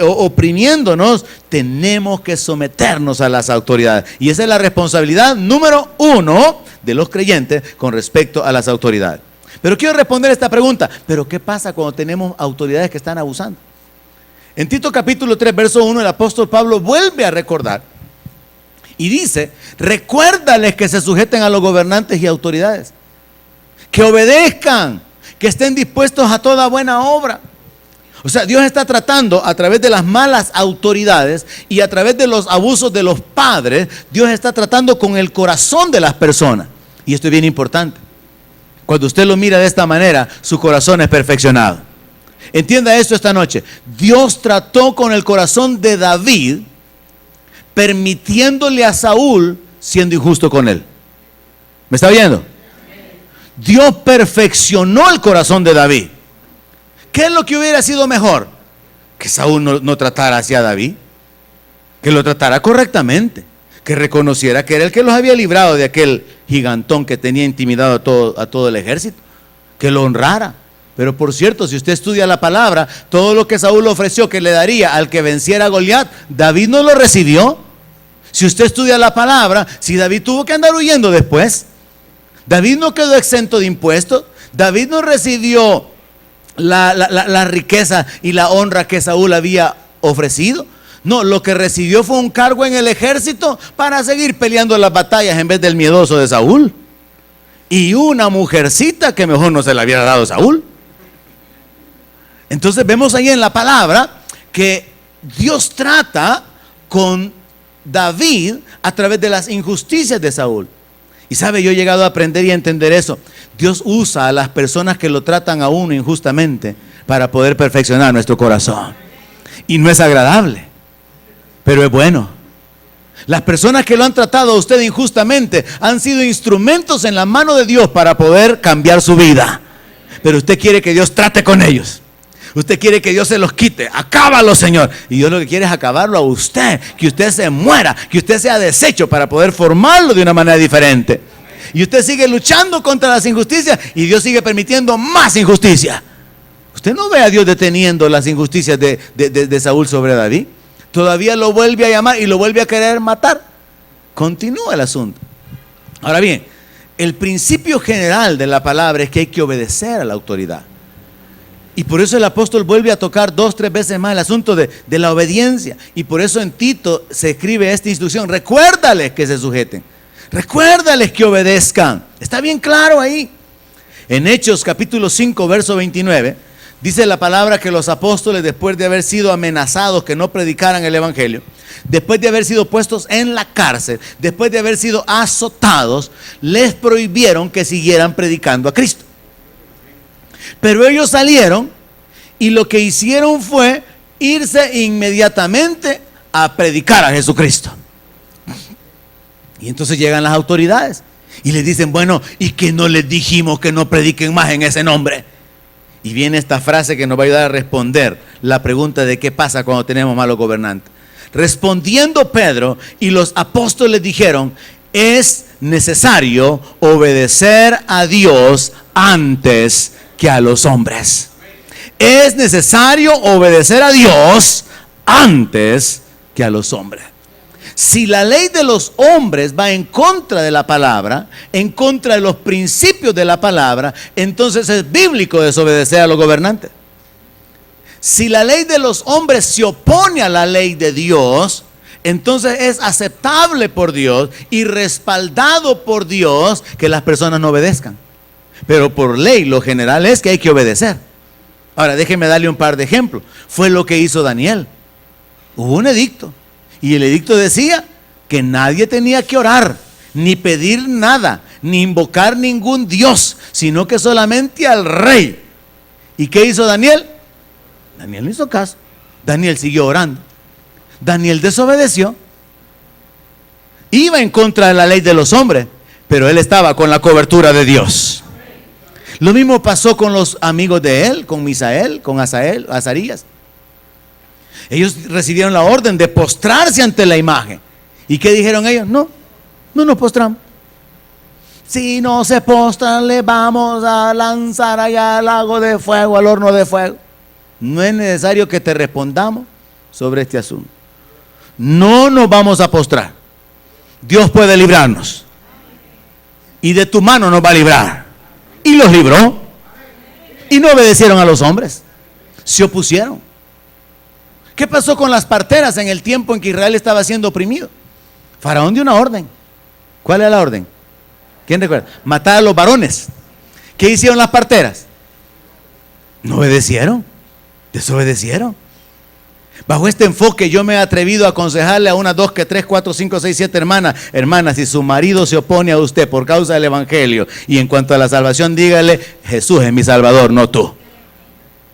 oprimiéndonos, tenemos que someternos a las autoridades. Y esa es la responsabilidad número 1 de los creyentes con respecto a las autoridades. Pero quiero responder esta pregunta: ¿pero qué pasa cuando tenemos autoridades que están abusando? En Tito capítulo 3, verso 1, el apóstol Pablo vuelve a recordar y dice: recuérdales que se sujeten a los gobernantes y autoridades, que obedezcan, que estén dispuestos a toda buena obra. O sea, Dios está tratando a través de las malas autoridades y a través de los abusos de los padres. Dios está tratando con el corazón de las personas. Y esto es bien importante. Cuando usted lo mira de esta manera, su corazón es perfeccionado. Entienda esto esta noche. Dios trató con el corazón de David, permitiéndole a Saúl siendo injusto con él. ¿Me está oyendo? Dios perfeccionó el corazón de David. ¿Qué es lo que hubiera sido mejor? Que Saúl no tratara hacia David, que lo tratara correctamente, que reconociera que era el que los había librado de aquel gigantón que tenía intimidado a todo el ejército, que lo honrara. Pero por cierto, si usted estudia la palabra, todo lo que Saúl ofreció que le daría al que venciera a Goliat, David no lo recibió. Si usted estudia la palabra, si David tuvo que andar huyendo después, David no quedó exento de impuestos, David no recibió la riqueza y la honra que Saúl había ofrecido. No, lo que recibió fue un cargo en el ejército para seguir peleando las batallas en vez del miedoso de Saúl. Y una mujercita que mejor no se la hubiera dado Saúl. Entonces vemos ahí en la palabra que Dios trata con David a través de las injusticias de Saúl. Y sabe, yo he llegado a aprender y a entender eso. Dios usa a las personas que lo tratan a uno injustamente para poder perfeccionar nuestro corazón. Y no es agradable, pero es bueno. Las personas que lo han tratado a usted injustamente han sido instrumentos en la mano de Dios para poder cambiar su vida. Pero usted quiere que Dios trate con ellos. Usted quiere que Dios se los quite. Acábalo, Señor. Y Dios lo que quiere es acabarlo a usted. Que usted se muera. Que usted sea deshecho para poder formarlo de una manera diferente. Y usted sigue luchando contra las injusticias y Dios sigue permitiendo más injusticia. Usted no ve a Dios deteniendo las injusticias de Saúl sobre David. Todavía lo vuelve a llamar y lo vuelve a querer matar. Continúa el asunto. Ahora bien, el principio general de la palabra es que hay que obedecer a la autoridad. Y por eso el apóstol vuelve a tocar 2-3 veces más el asunto de la obediencia. Y por eso en Tito se escribe esta instrucción: recuérdales que se sujeten, recuérdales que obedezcan. Está bien claro ahí. En Hechos capítulo 5 verso 29 dice la palabra que los apóstoles, después de haber sido amenazados que no predicaran el evangelio, después de haber sido puestos en la cárcel, después de haber sido azotados, les prohibieron que siguieran predicando a Cristo. Pero ellos salieron y lo que hicieron fue irse inmediatamente a predicar a Jesucristo. Y entonces llegan las autoridades y les dicen: bueno, ¿y que no les dijimos que no prediquen más en ese nombre? Y viene esta frase que nos va a ayudar a responder la pregunta de qué pasa cuando tenemos malos gobernantes. Respondiendo Pedro y los apóstoles dijeron: es necesario obedecer a Dios antes que a los hombres. Es necesario obedecer a Dios antes que a los hombres. Si la ley de los hombres va en contra de la palabra, en contra de los principios de la palabra, entonces es bíblico desobedecer a los gobernantes. Si la ley de los hombres se opone a la ley de Dios, entonces es aceptable por Dios y respaldado por Dios que las personas no obedezcan. Pero por ley lo general es que hay que obedecer. Ahora déjeme darle un par de ejemplos. Fue lo que hizo Daniel. Hubo un edicto. Y el edicto decía que nadie tenía que orar, ni pedir nada, ni invocar ningún dios, sino que solamente al rey. ¿Y qué hizo Daniel? Daniel no hizo caso. Daniel siguió orando. Daniel desobedeció. Iba en contra de la ley de los hombres, pero él estaba con la cobertura de Dios. Lo mismo pasó con los amigos de él, con Misael, con Azarías. Ellos recibieron la orden de postrarse ante la imagen. ¿Y qué dijeron ellos? No nos postramos. Si no se postran, le vamos a lanzar allá al lago de fuego, al horno de fuego. No es necesario que te respondamos sobre este asunto. No nos vamos a postrar. Dios puede librarnos. Y de tu mano nos va a librar. Y los libró. Y no obedecieron a los hombres. Se opusieron. ¿Qué pasó con las parteras en el tiempo en que Israel estaba siendo oprimido? Faraón dio una orden. ¿Cuál era la orden? ¿Quién recuerda? Matar a los varones. ¿Qué hicieron las parteras? No obedecieron. Desobedecieron. Bajo este enfoque yo me he atrevido a aconsejarle a unas 2, 3, 4, 5, 6, 7 hermanas. Hermanas, si su marido se opone a usted por causa del evangelio, y en cuanto a la salvación, dígale: Jesús es mi salvador, no tú.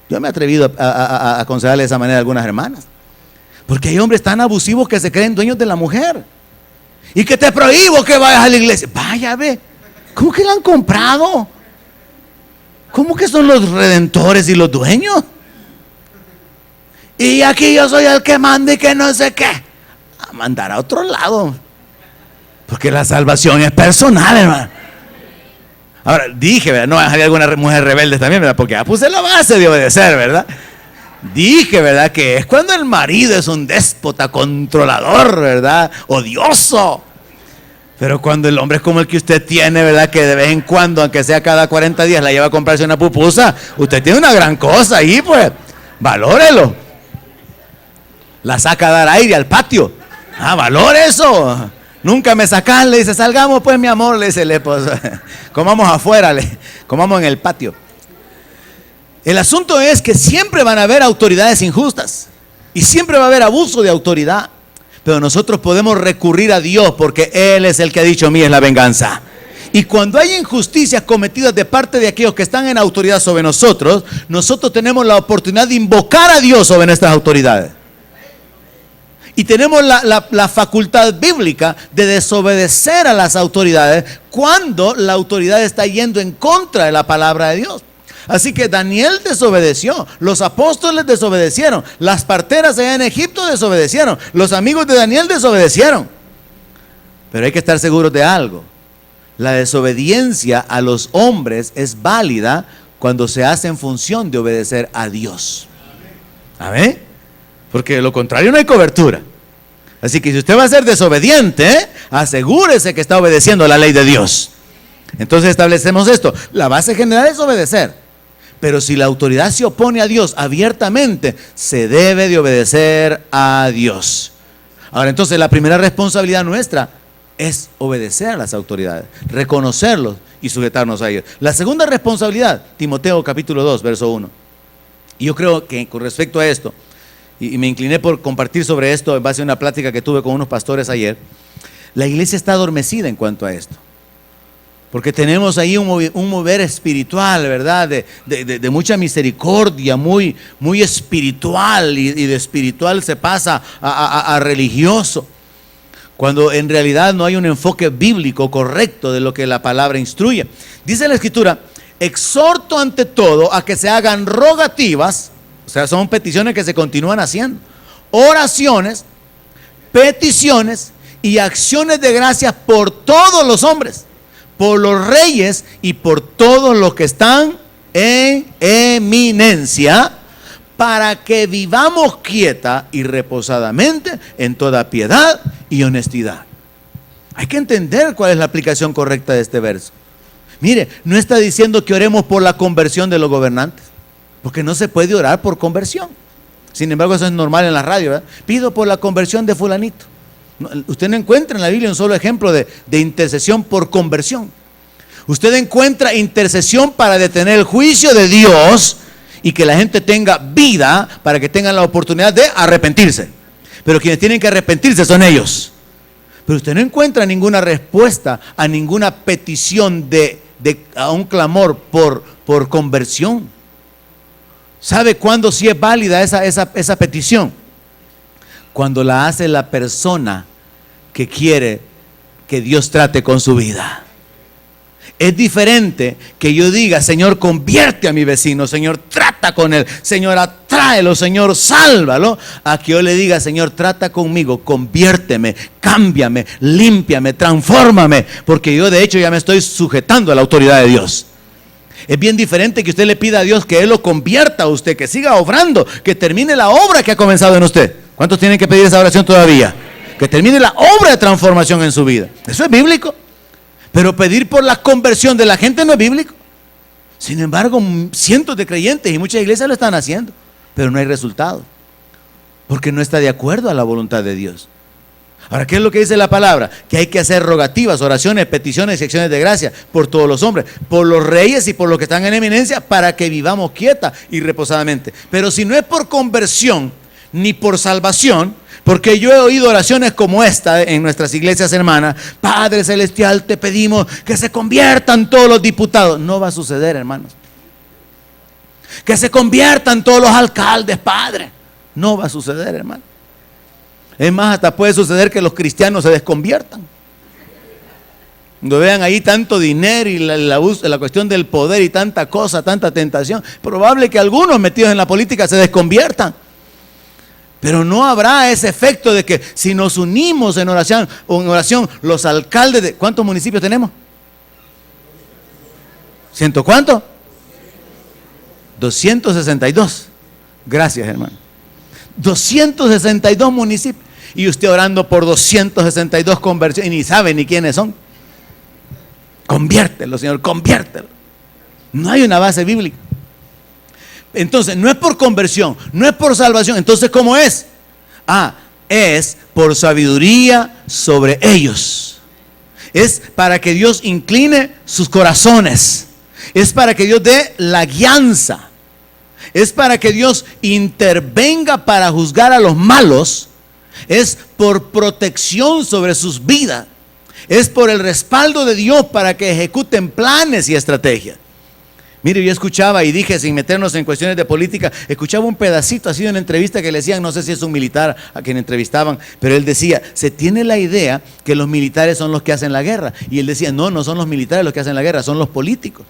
Yo me he atrevido a aconsejarle de esa manera a algunas hermanas. Porque hay hombres tan abusivos que se creen dueños de la mujer. Y que te prohíbo que vayas a la iglesia. Vaya, ve. ¿Cómo que la han comprado? ¿Cómo que son los redentores y los dueños? Y aquí yo soy el que manda y que no sé qué. A mandar a otro lado. Porque la salvación es personal, hermano. Ahora, dije, ¿verdad? No, hay algunas mujeres rebeldes también, ¿verdad? Porque ya puse la base de obedecer, ¿verdad? Dije, ¿verdad? Que es cuando el marido es un déspota, controlador, ¿verdad? Odioso. Pero cuando el hombre es como el que usted tiene, ¿verdad? Que de vez en cuando, aunque sea cada 40 días, la lleva a comprarse una pupusa. Usted tiene una gran cosa ahí, pues. Valórelo. La saca a dar aire al patio. Valore eso. Nunca me sacan, le dice: salgamos pues, mi amor, le dice el esposo. Comamos afuera, comamos en el patio. El asunto es que siempre van a haber autoridades injustas. Y siempre va a haber abuso de autoridad. Pero nosotros podemos recurrir a Dios, porque Él es el que ha dicho: mía es la venganza. Y cuando hay injusticias cometidas de parte de aquellos que están en autoridad sobre nosotros, nosotros tenemos la oportunidad de invocar a Dios sobre nuestras autoridades. Y tenemos la facultad bíblica de desobedecer a las autoridades cuando la autoridad está yendo en contra de la palabra de Dios. Así que Daniel desobedeció, los apóstoles desobedecieron, las parteras allá en Egipto desobedecieron, los amigos de Daniel desobedecieron. Pero hay que estar seguros de algo: la desobediencia a los hombres es válida cuando se hace en función de obedecer a Dios. ¿Amén? Porque de lo contrario no hay cobertura. Así que si usted va a ser desobediente, asegúrese que está obedeciendo la ley de Dios. Entonces establecemos esto: la base general es obedecer. Pero si la autoridad se opone a Dios abiertamente, se debe de obedecer a Dios. Ahora, entonces, la primera responsabilidad nuestra es obedecer a las autoridades, reconocerlos y sujetarnos a ellos. La segunda responsabilidad, Timoteo capítulo 2, verso 1. Y yo creo que con respecto a esto, y me incliné por compartir sobre esto en base a una plática que tuve con unos pastores ayer, la iglesia está adormecida en cuanto a esto. Porque tenemos ahí un mover espiritual, ¿verdad? De mucha misericordia, muy espiritual, y de espiritual se pasa a religioso, cuando en realidad no hay un enfoque bíblico correcto de lo que la palabra instruye. Dice la Escritura: exhorto ante todo a que se hagan rogativas, o sea, son peticiones que se continúan haciendo, oraciones, peticiones y acciones de gracias por todos los hombres, por los reyes y por todos los que están en eminencia, para que vivamos quieta y reposadamente en toda piedad y honestidad. Hay que entender cuál es la aplicación correcta de este verso. Mire, no está diciendo que oremos por la conversión de los gobernantes, porque no se puede orar por conversión. Sin embargo, eso es normal en la radio, ¿verdad? Pido por la conversión de fulanito. Usted no encuentra en la Biblia un solo ejemplo de intercesión por conversión. Usted encuentra intercesión para detener el juicio de Dios y que la gente tenga vida, para que tengan la oportunidad de arrepentirse. pero quienes tienen que arrepentirse son ellos. Pero usted no encuentra ninguna respuesta a ninguna petición a un clamor por conversión. ¿Sabe cuándo sí es válida esa petición? Cuando la hace la persona que quiere que Dios trate con su vida. Es diferente que yo diga: Señor, convierte a mi vecino, Señor, trata con él, Señor, atráelo, Señor, sálvalo, a que yo le diga: Señor, trata conmigo, conviérteme, cámbiame, límpiame, transfórmame, porque yo de hecho ya me estoy sujetando a la autoridad de Dios. Es bien diferente que usted le pida a Dios que Él lo convierta a usted, que siga obrando, que termine la obra que ha comenzado en usted. ¿Cuántos tienen que pedir esa oración todavía? Que termine la obra de transformación en su vida. Eso es bíblico. Pero pedir por la conversión de la gente no es bíblico. Sin embargo, cientos de creyentes y muchas iglesias lo están haciendo, pero no hay resultado, porque no está de acuerdo a la voluntad de Dios. Ahora, ¿qué es lo que dice la palabra? Que hay que hacer rogativas, oraciones, peticiones y acciones de gracia por todos los hombres, por los reyes y por los que están en eminencia, para que vivamos quieta y reposadamente. Pero si no es por conversión ni por salvación, porque yo he oído oraciones como esta en nuestras iglesias hermanas: Padre Celestial, te pedimos que se conviertan todos los diputados. No va a suceder, hermanos. Que se conviertan todos los alcaldes, Padre. No va a suceder, hermano. Es más, hasta puede suceder que los cristianos se desconviertan. Cuando vean ahí tanto dinero y la cuestión del poder y tanta cosa, tanta tentación, probable que algunos metidos en la política se desconviertan. Pero no habrá ese efecto de que si nos unimos en oración los alcaldes de... ¿Cuántos municipios tenemos? ¿Ciento cuánto? 262. Gracias, hermano. 262 municipios. Y usted orando por 262 conversiones y ni sabe ni quiénes son. Conviértelo, Señor, conviértelo. No hay una base bíblica. Entonces, no es por conversión, no es por salvación. Entonces, ¿cómo es? Es por sabiduría sobre ellos. Es para que Dios incline sus corazones. Es para que Dios dé la guianza. Es para que Dios intervenga para juzgar a los malos. Es por protección sobre sus vidas. Es por el respaldo de Dios para que ejecuten planes y estrategias. Mire, yo escuchaba y dije, sin meternos en cuestiones de política, escuchaba un pedacito así de una entrevista que le decían, no sé si es un militar a quien entrevistaban, pero él decía: se tiene la idea que los militares son los que hacen la guerra. Y él decía: no son los militares los que hacen la guerra, son los políticos.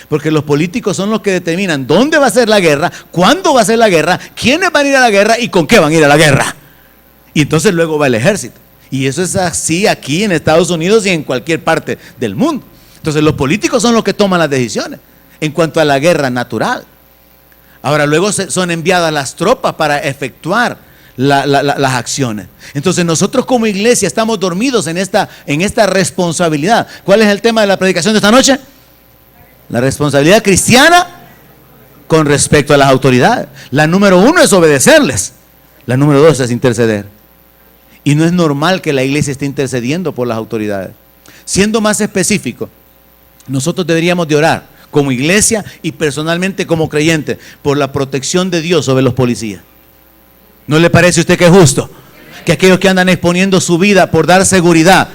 Porque los políticos son los que determinan dónde va a ser la guerra, cuándo va a ser la guerra, quiénes van a ir a la guerra y con qué van a ir a la guerra. Y entonces luego va el ejército. Y eso es así aquí en Estados Unidos y en cualquier parte del mundo. Entonces los políticos son los que toman las decisiones en cuanto a la guerra natural. Ahora luego son enviadas las tropas para efectuar las acciones. Entonces nosotros como iglesia estamos dormidos en esta responsabilidad. ¿Cuál es el tema de la predicación de esta noche? La responsabilidad cristiana con respecto a las autoridades. La número 1 es obedecerles. La número 2 es interceder. Y no es normal que la iglesia esté intercediendo por las autoridades. Siendo más específico, nosotros deberíamos de orar como iglesia y personalmente como creyente por la protección de Dios sobre los policías. ¿No le parece a usted que es justo que aquellos que andan exponiendo su vida por dar seguridad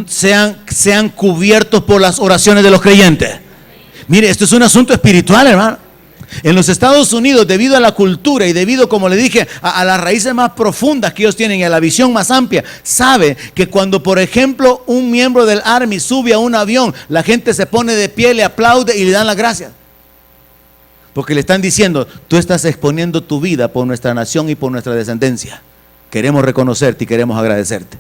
sean cubiertos por las oraciones de los creyentes? Mire, esto es un asunto espiritual, hermano. En los Estados Unidos, debido a la cultura y debido, como le dije, a las raíces más profundas que ellos tienen y a la visión más amplia, sabe que cuando, por ejemplo, un miembro del Army sube a un avión, la gente se pone de pie, le aplaude y le dan las gracias. Porque le están diciendo: tú estás exponiendo tu vida por nuestra nación y por nuestra descendencia. Queremos reconocerte y queremos agradecerte.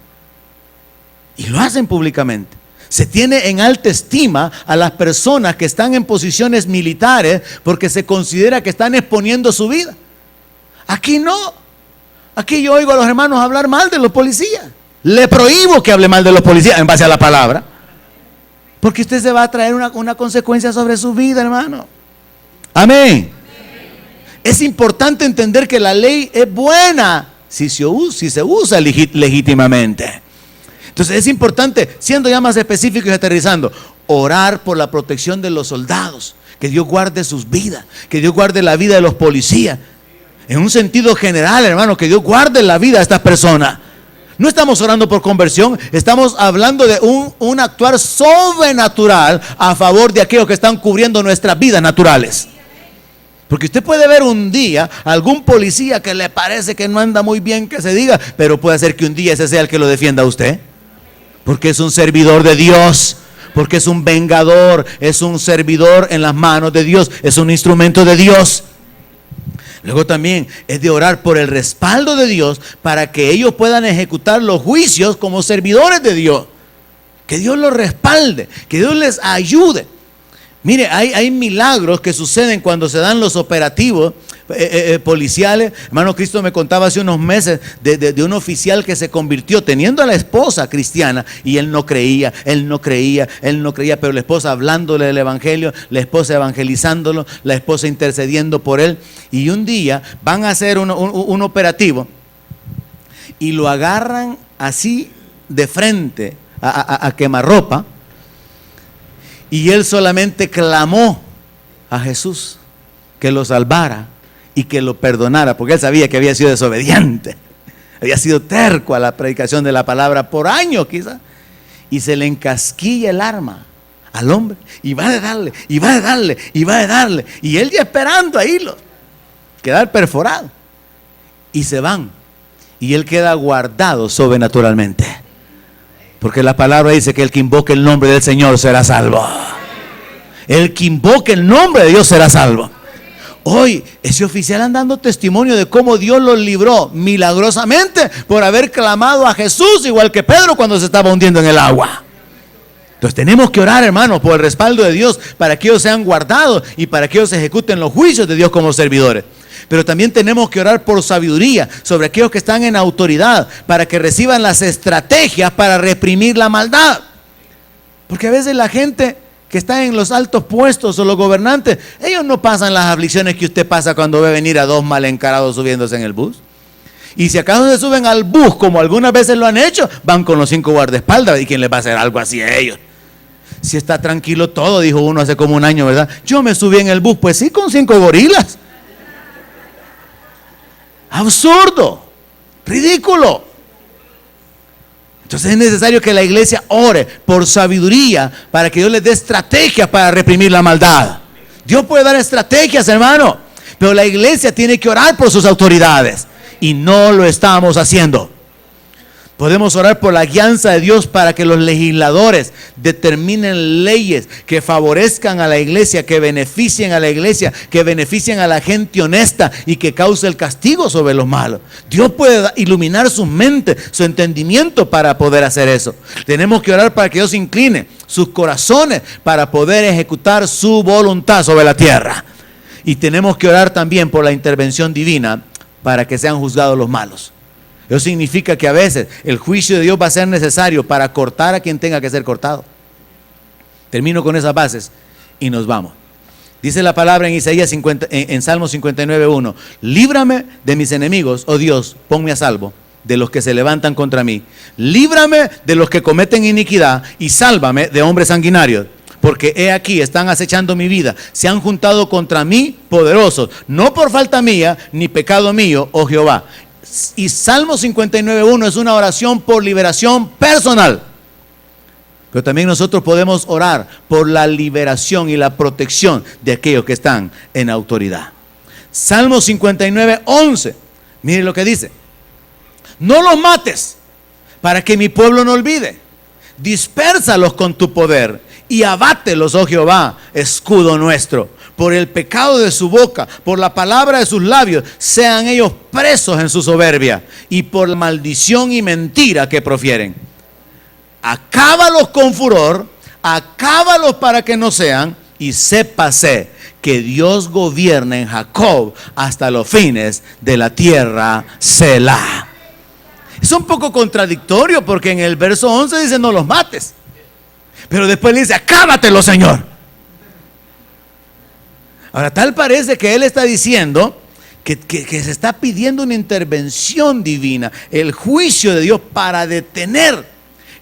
Y lo hacen públicamente. Se tiene en alta estima a las personas que están en posiciones militares porque se considera que están exponiendo su vida. Aquí no. Aquí yo oigo a los hermanos hablar mal de los policías. Le prohíbo que hable mal de los policías en base a la palabra. Porque usted se va a traer una consecuencia sobre su vida, hermano. Amén. Es importante entender que la ley es buena si se usa legítimamente. Entonces es importante, siendo ya más específico y aterrizando, orar por la protección de los soldados, que Dios guarde sus vidas, que Dios guarde la vida de los policías. En un sentido general, hermano, que Dios guarde la vida a estas personas. No estamos orando por conversión, estamos hablando de un actuar sobrenatural a favor de aquellos que están cubriendo nuestras vidas naturales. Porque usted puede ver un día algún policía que le parece que no anda muy bien que se diga, pero puede ser que un día ese sea el que lo defienda a usted. Porque es un servidor de Dios, porque es un vengador, es un servidor en las manos de Dios, es un instrumento de Dios. Luego también es de orar por el respaldo de Dios para que ellos puedan ejecutar los juicios como servidores de Dios. Que Dios los respalde, que Dios les ayude. Mire, hay milagros que suceden cuando se dan los operativos policiales. Hermano Cristo me contaba hace unos meses de un oficial que se convirtió teniendo a la esposa cristiana y él no creía, pero la esposa hablándole del evangelio, la esposa evangelizándolo, la esposa intercediendo por él. Y un día van a hacer un operativo y lo agarran así de frente a quemarropa. Y él solamente clamó a Jesús que lo salvara y que lo perdonara, porque él sabía que había sido desobediente, había sido terco a la predicación de la palabra por años quizás, y se le encasquilla el arma al hombre, y va a darle, y él ya esperando ahí quedar perforado, y se van, y él queda guardado sobrenaturalmente. Porque la palabra dice que el que invoque el nombre del Señor será salvo. El que invoque el nombre de Dios será salvo. Hoy ese oficial anda dando testimonio de cómo Dios los libró milagrosamente por haber clamado a Jesús, igual que Pedro cuando se estaba hundiendo en el agua. Entonces tenemos que orar, hermanos, por el respaldo de Dios para que ellos sean guardados y para que ellos ejecuten los juicios de Dios como servidores. Pero también tenemos que orar por sabiduría sobre aquellos que están en autoridad para que reciban las estrategias para reprimir la maldad. Porque a veces la gente que está en los altos puestos o los gobernantes, ellos no pasan las aflicciones que usted pasa cuando ve venir a dos mal encarados subiéndose en el bus. Y si acaso se suben al bus, como algunas veces lo han hecho, van con los 5 guardaespaldas. ¿Y quién les va a hacer algo así a ellos? Si está tranquilo todo, dijo uno hace como un año, ¿verdad? Yo me subí en el bus, pues sí, con 5 gorilas. Absurdo, ridículo. Entonces es necesario que la iglesia ore por sabiduría para que Dios les dé estrategias para reprimir la maldad. Dios puede dar estrategias, hermano, pero la iglesia tiene que orar por sus autoridades y no lo estamos haciendo. Podemos orar por la guianza de Dios para que los legisladores determinen leyes que favorezcan a la iglesia, que beneficien a la iglesia, que beneficien a la gente honesta y que cause el castigo sobre los malos. Dios puede iluminar su mente, su entendimiento para poder hacer eso. Tenemos que orar para que Dios incline sus corazones para poder ejecutar su voluntad sobre la tierra. Y tenemos que orar también por la intervención divina para que sean juzgados los malos. Eso significa que a veces el juicio de Dios va a ser necesario para cortar a quien tenga que ser cortado. Termino con esas bases y nos vamos. Dice la palabra en Isaías 50, en Salmo 59:1: líbrame de mis enemigos, oh Dios, ponme a salvo de los que se levantan contra mí. Líbrame de los que cometen iniquidad y sálvame de hombres sanguinarios. Porque he aquí, están acechando mi vida, se han juntado contra mí poderosos, no por falta mía ni pecado mío, oh Jehová. Y Salmo 59:1 es una oración por liberación personal. Pero también nosotros podemos orar por la liberación y la protección de aquellos que están en autoridad. Salmo 59:11, mire lo que dice: no los mates para que mi pueblo no olvide, dispérsalos con tu poder y abátelos, oh Jehová, escudo nuestro. Por el pecado de su boca, por la palabra de sus labios, sean ellos presos en su soberbia y por la maldición y mentira que profieren. Acábalos con furor, acábalos para que no sean, y sépase que Dios gobierna en Jacob hasta los fines de la tierra. Selah. Es un poco contradictorio porque en el verso 11 dice no los mates, pero después le dice acábatelo, Señor. Ahora, tal parece que él está diciendo que se está pidiendo una intervención divina, el juicio de Dios para detener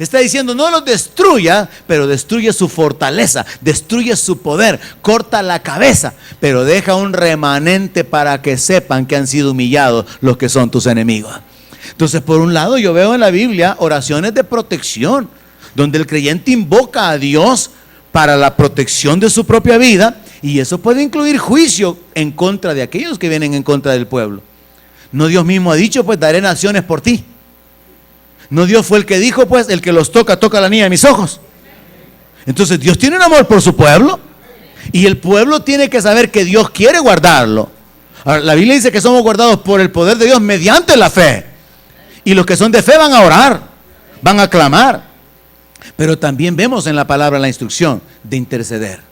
Está diciendo, no los destruya, pero destruye su fortaleza, destruye su poder, corta la cabeza, pero deja un remanente para que sepan que han sido humillados los que son tus enemigos. Entonces, por un lado, yo veo en la Biblia oraciones de protección, donde el creyente invoca a Dios para la protección de su propia vida, y eso puede incluir juicio en contra de aquellos que vienen en contra del pueblo. No, Dios mismo ha dicho, pues daré naciones por ti. No, Dios fue el que dijo, pues el que los toca, toca la niña de mis ojos. Entonces Dios tiene un amor por su pueblo, y el pueblo tiene que saber que Dios quiere guardarlo. Ahora, la Biblia dice que somos guardados por el poder de Dios mediante la fe, y los que son de fe van a orar, van a clamar. Pero también vemos en la palabra la instrucción de interceder.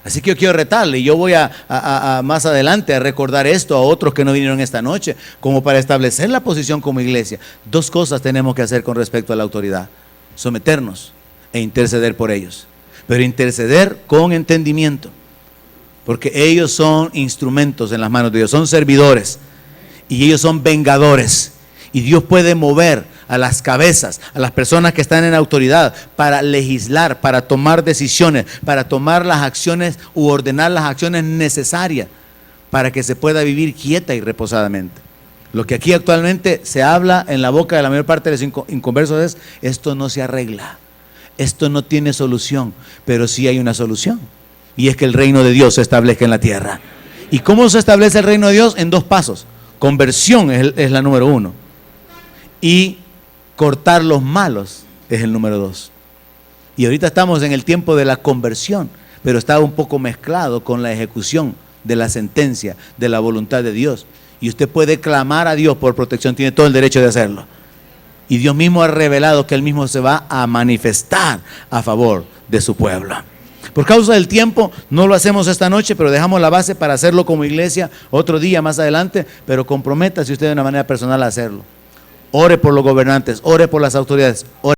Así que yo quiero retarle, y yo voy a más adelante a recordar esto a otros que no vinieron esta noche, como para establecer la posición como iglesia. Dos cosas tenemos que hacer con respecto a la autoridad: someternos e interceder por ellos. Pero interceder con entendimiento, porque ellos son instrumentos en las manos de Dios, son servidores, y ellos son vengadores. Y Dios puede mover a las cabezas, a las personas que están en autoridad, para legislar, para tomar decisiones, para tomar las acciones u ordenar las acciones necesarias para que se pueda vivir quieta y reposadamente. Lo que aquí actualmente se habla en la boca de la mayor parte de los inconversos es: esto no se arregla, esto no tiene solución. Pero sí hay una solución, y es que el reino de Dios se establezca en la tierra. ¿Y cómo se establece el reino de Dios? En dos pasos. Conversión es la número uno, y cortar los malos es el número 2. Y ahorita estamos en el tiempo de la conversión, pero está un poco mezclado con la ejecución de la sentencia de la voluntad de Dios. Y usted puede clamar a Dios por protección, tiene todo el derecho de hacerlo. Y Dios mismo ha revelado que Él mismo se va a manifestar a favor de su pueblo. Por causa del tiempo no lo hacemos esta noche, pero dejamos la base para hacerlo como iglesia otro día más adelante. Pero comprométase usted de una manera personal a hacerlo. Ore por los gobernantes, ore por las autoridades, ore